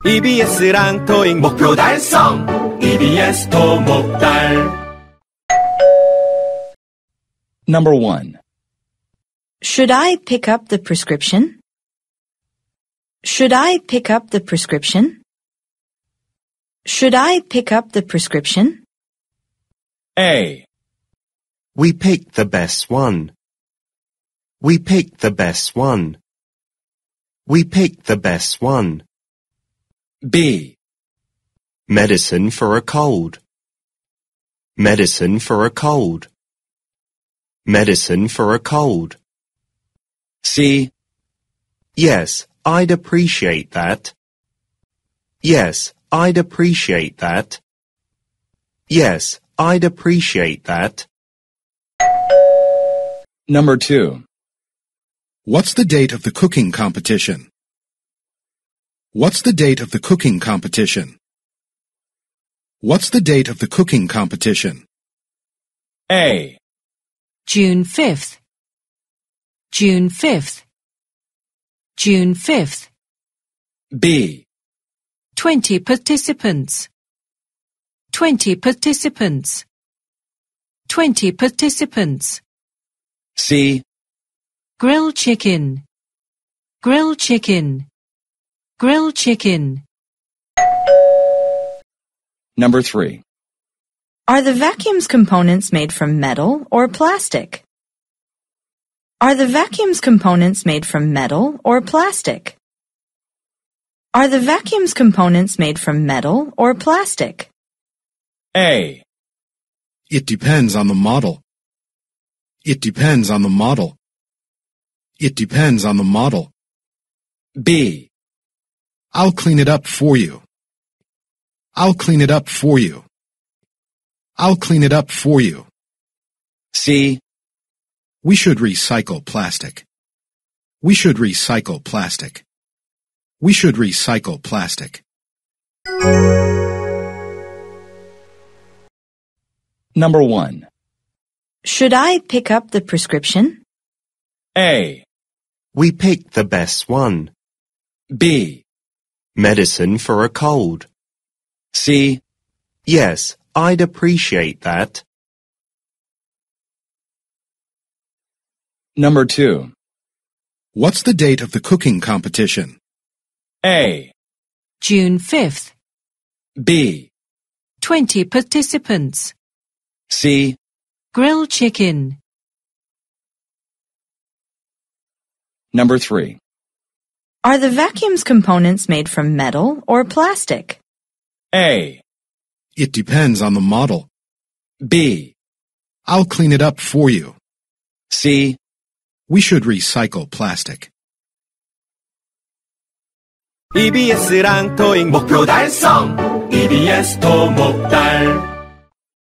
EBS랑 토익 목표 달성! EBS 토목달. Number 1. Should I pick up the prescription? Should I pick up the prescription? Should I pick up the prescription? A. We picked the best one. We picked the best one. We picked the best one. B. Medicine for a cold. Medicine for a cold. Medicine for a cold. C. Yes, I'd appreciate that. Yes, I'd appreciate that. Yes, I'd appreciate that. Number 2. What's the date of the cooking competition? What's the date of the cooking competition? What's the date of the cooking competition? A. June 5th. June 5th. June 5th. B. 20 participants. 20 participants. 20 participants. C. Grilled chicken. Grilled chicken. Grilled chicken. Number 3. Are the vacuum's components made from metal or plastic? Are the vacuum's components made from metal or plastic? Are the vacuum's components made from metal or plastic? A. It depends on the model. It depends on the model. It depends on the model. B. I'll clean it up for you. I'll clean it up for you. I'll clean it up for you. C. We should recycle plastic. We should recycle plastic. We should recycle plastic. Number 1. Should I pick up the prescription? A. We picked the best one. B. Medicine for a cold. C. Yes, I'd appreciate that. Number 2. What's the date of the cooking competition? A. June 5th. B. 20 participants. C. Grilled chicken. Number 3. Are the vacuum's components made from metal or plastic? A. It depends on the model. B. I'll clean it up for you. C. We should recycle plastic. EBS랑 토익 목표 달성! EBS 토목달.